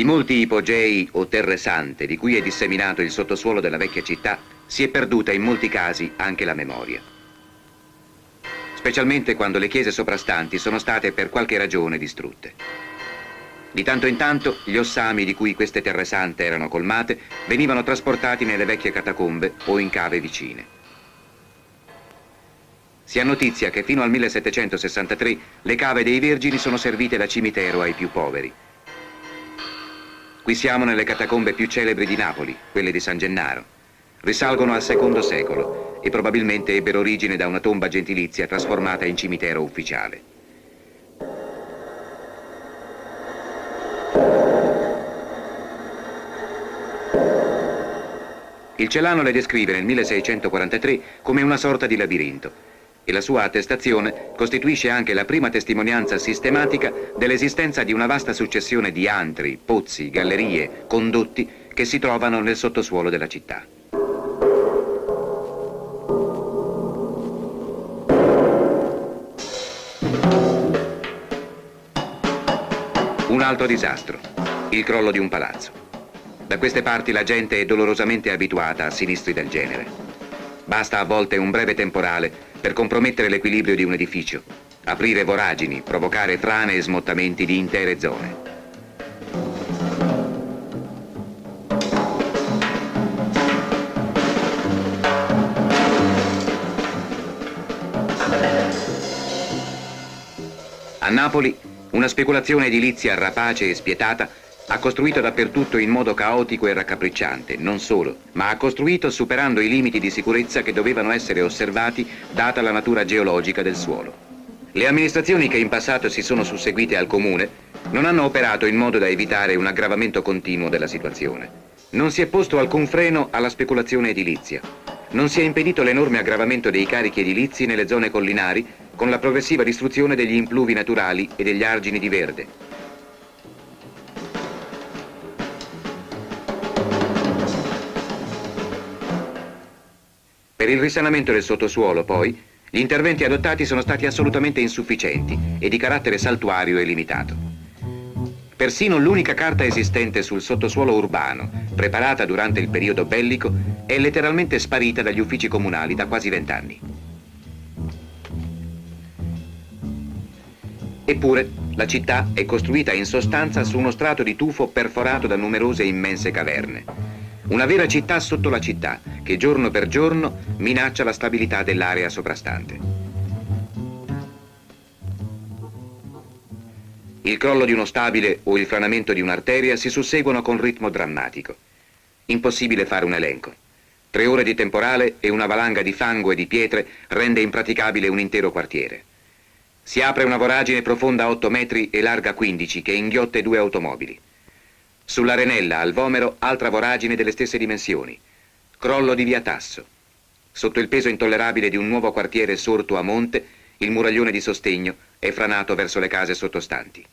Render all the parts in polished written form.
Di molti ipogei o terre sante di cui è disseminato il sottosuolo della vecchia città si è perduta in molti casi anche la memoria. Specialmente quando le chiese soprastanti sono state per qualche ragione distrutte. Di tanto in tanto gli ossami di cui queste terre sante erano colmate venivano trasportati nelle vecchie catacombe o in cave vicine. Si ha notizia che fino al 1763 le cave dei Vergini sono servite da cimitero ai più poveri. Qui siamo nelle catacombe più celebri di Napoli, quelle di San Gennaro. Risalgono al II secolo e probabilmente ebbero origine da una tomba gentilizia trasformata in cimitero ufficiale. Il Celano le descrive nel 1643 come una sorta di labirinto e la sua attestazione costituisce anche la prima testimonianza sistematica dell'esistenza di una vasta successione di antri, pozzi, gallerie, condotti che si trovano nel sottosuolo della città. Un altro disastro, il crollo di un palazzo. Da queste parti la gente è dolorosamente abituata a sinistri del genere. Basta a volte un breve temporale per compromettere l'equilibrio di un edificio, aprire voragini, provocare frane e smottamenti di intere zone. A Napoli, una speculazione edilizia rapace e spietata ha costruito dappertutto in modo caotico e raccapricciante, non solo, ma ha costruito superando i limiti di sicurezza che dovevano essere osservati data la natura geologica del suolo. Le amministrazioni che in passato si sono susseguite al comune non hanno operato in modo da evitare un aggravamento continuo della situazione. Non si è posto alcun freno alla speculazione edilizia. Non si è impedito l'enorme aggravamento dei carichi edilizi nelle zone collinari con la progressiva distruzione degli impluvi naturali e degli argini di verde. Per il risanamento del sottosuolo, poi, gli interventi adottati sono stati assolutamente insufficienti e di carattere saltuario e limitato. Persino l'unica carta esistente sul sottosuolo urbano, preparata durante il periodo bellico, è letteralmente sparita dagli uffici comunali da quasi 20 anni. Eppure, la città è costruita in sostanza su uno strato di tufo perforato da numerose immense caverne. Una vera città sotto la città, che giorno per giorno minaccia la stabilità dell'area soprastante. Il crollo di uno stabile o il franamento di un'arteria si susseguono con ritmo drammatico. Impossibile fare un elenco. 3 ore di temporale e una valanga di fango e di pietre rende impraticabile un intero quartiere. Si apre una voragine profonda 8 metri e larga 15 che inghiotte 2 automobili. Sull'Arenella, al Vomero, altra voragine delle stesse dimensioni. Crollo di via Tasso. Sotto il peso intollerabile di un nuovo quartiere sorto a monte, il muraglione di sostegno è franato verso le case sottostanti.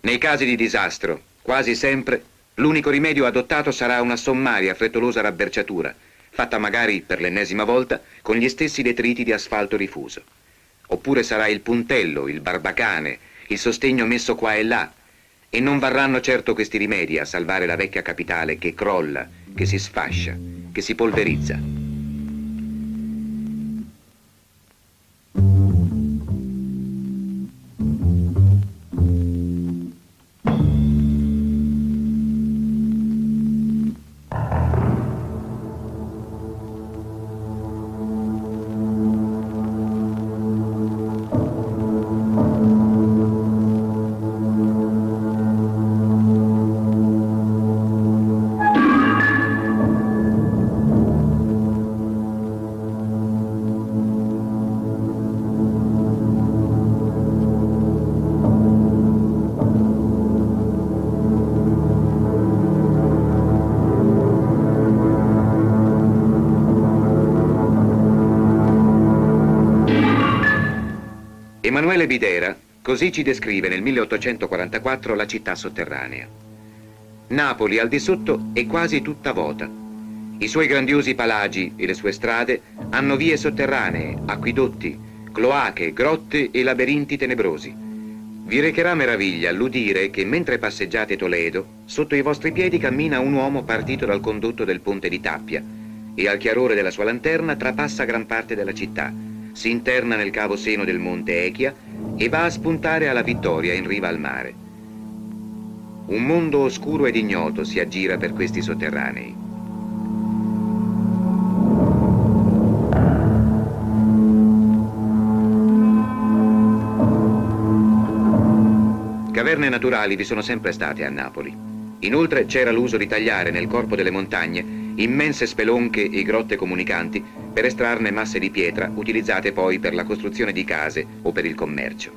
Nei casi di disastro, quasi sempre, l'unico rimedio adottato sarà una sommaria, frettolosa rabberciatura, fatta magari per l'ennesima volta con gli stessi detriti di asfalto rifuso. Oppure sarà il puntello, il barbacane, il sostegno messo qua e là, e non varranno certo questi rimedi a salvare la vecchia capitale che crolla, che si sfascia, che si polverizza. Emanuele Bidera così ci descrive nel 1844 la città sotterranea. Napoli al di sotto è quasi tutta vota. I suoi grandiosi palagi e le sue strade hanno vie sotterranee, acquidotti, cloache, grotte e laberinti tenebrosi. Vi recherà meraviglia l'udire che mentre passeggiate Toledo, sotto i vostri piedi cammina un uomo partito dal condotto del ponte di Tappia e al chiarore della sua lanterna trapassa gran parte della città, si interna nel cavo seno del monte Echia e va a spuntare alla Vittoria in riva al mare. Un mondo oscuro ed ignoto si aggira per questi sotterranei. Caverne naturali vi sono sempre state a Napoli. Inoltre c'era l'uso di tagliare nel corpo delle montagne immense spelonche e grotte comunicanti per estrarne masse di pietra utilizzate poi per la costruzione di case o per il commercio.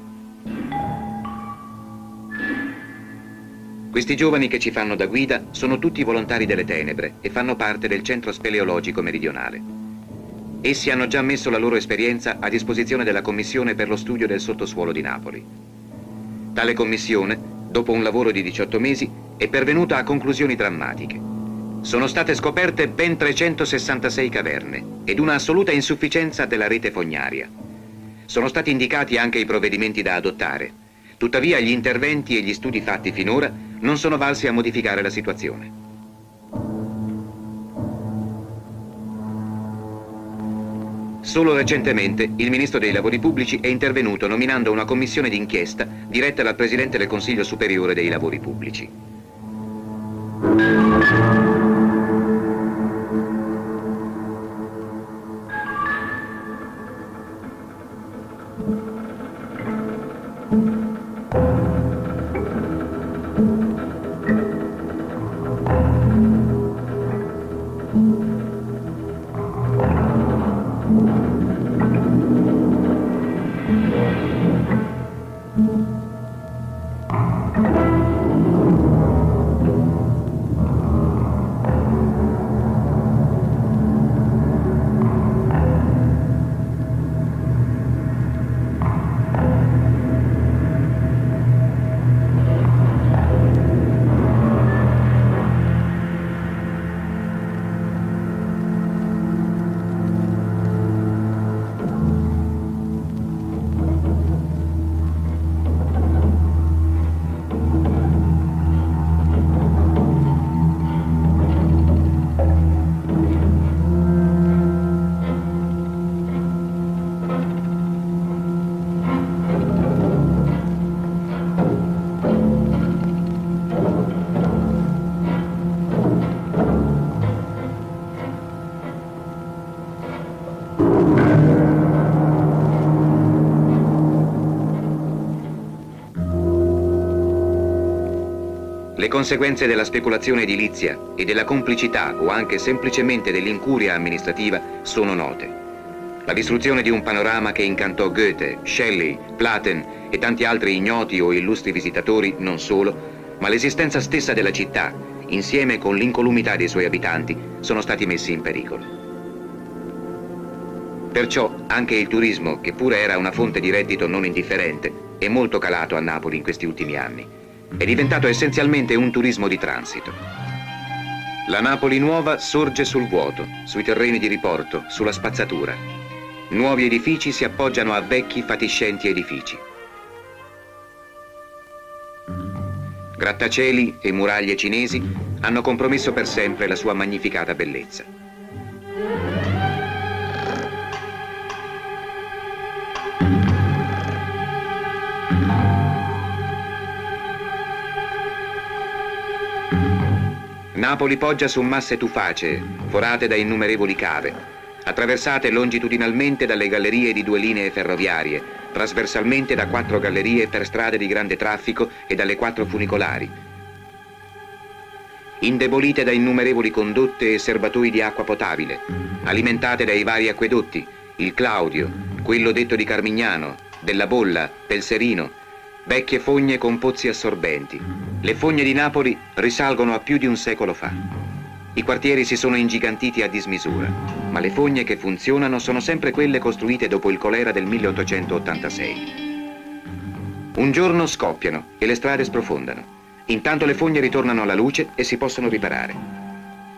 Questi giovani che ci fanno da guida sono tutti volontari delle tenebre e fanno parte del centro speleologico meridionale. Essi hanno già messo la loro esperienza a disposizione della Commissione per lo studio del sottosuolo di Napoli. Tale commissione, dopo un lavoro di 18 mesi, è pervenuta a conclusioni drammatiche. Sono state scoperte ben 366 caverne ed una assoluta insufficienza della rete fognaria. Sono stati indicati anche i provvedimenti da adottare. Tuttavia gli interventi e gli studi fatti finora non sono valsi a modificare la situazione. Solo recentemente il Ministro dei Lavori Pubblici è intervenuto nominando una commissione d'inchiesta diretta dal Presidente del Consiglio Superiore dei Lavori Pubblici. Le conseguenze della speculazione edilizia e della complicità o anche semplicemente dell'incuria amministrativa sono note. La distruzione di un panorama che incantò Goethe, Shelley, Platen e tanti altri ignoti o illustri visitatori non solo, ma l'esistenza stessa della città, insieme con l'incolumità dei suoi abitanti, sono stati messi in pericolo. Perciò anche il turismo, che pure era una fonte di reddito non indifferente, è molto calato a Napoli in questi ultimi anni. È diventato essenzialmente un turismo di transito. La Napoli nuova sorge sul vuoto, sui terreni di riporto, sulla spazzatura. Nuovi edifici si appoggiano a vecchi fatiscenti edifici. Grattacieli e muraglie cinesi hanno compromesso per sempre la sua magnificata bellezza. Napoli poggia su masse tufacee, forate da innumerevoli cave, attraversate longitudinalmente dalle gallerie di 2 linee ferroviarie, trasversalmente da 4 gallerie per strade di grande traffico e dalle 4 funicolari, indebolite da innumerevoli condotte e serbatoi di acqua potabile, alimentate dai vari acquedotti, il Claudio, quello detto di Carmignano, della Bolla, del Serino, vecchie fogne con pozzi assorbenti. Le fogne di Napoli risalgono a più di un secolo fa. I quartieri si sono ingigantiti a dismisura, ma le fogne che funzionano sono sempre quelle costruite dopo il colera del 1886. Un giorno scoppiano e le strade sprofondano. Intanto le fogne ritornano alla luce e si possono riparare.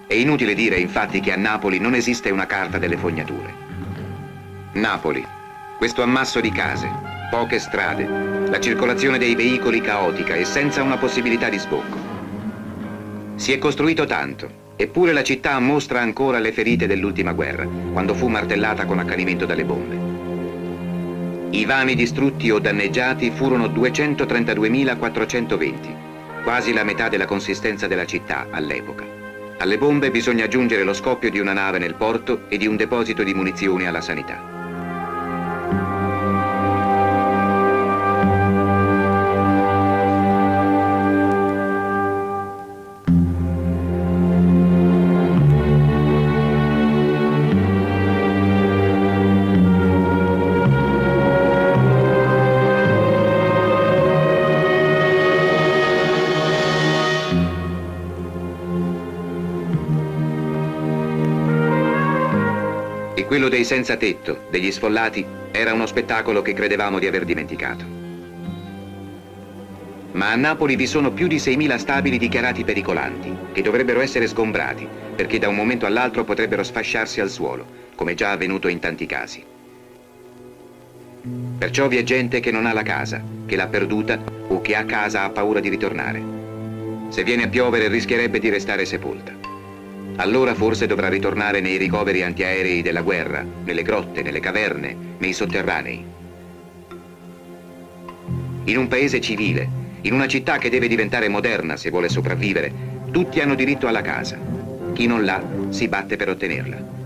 È inutile dire, infatti, che a Napoli non esiste una carta delle fognature. Napoli, questo ammasso di case, poche strade, la circolazione dei veicoli caotica e senza una possibilità di sbocco. Si è costruito tanto, eppure la città mostra ancora le ferite dell'ultima guerra, quando fu martellata con accanimento dalle bombe. I vani distrutti o danneggiati furono 232.420, quasi la metà della consistenza della città all'epoca. Alle bombe bisogna aggiungere lo scoppio di una nave nel porto e di un deposito di munizioni alla sanità. E quello dei senza tetto, degli sfollati, era uno spettacolo che credevamo di aver dimenticato. Ma a Napoli vi sono più di 6.000 stabili dichiarati pericolanti, che dovrebbero essere sgombrati, perché da un momento all'altro potrebbero sfasciarsi al suolo, come già avvenuto in tanti casi. Perciò vi è gente che non ha la casa, che l'ha perduta o che a casa ha paura di ritornare. Se viene a piovere rischierebbe di restare sepolta. Allora forse dovrà ritornare nei ricoveri antiaerei della guerra, nelle grotte, nelle caverne, nei sotterranei. In un paese civile, in una città che deve diventare moderna se vuole sopravvivere, tutti hanno diritto alla casa. Chi non l'ha si batte per ottenerla.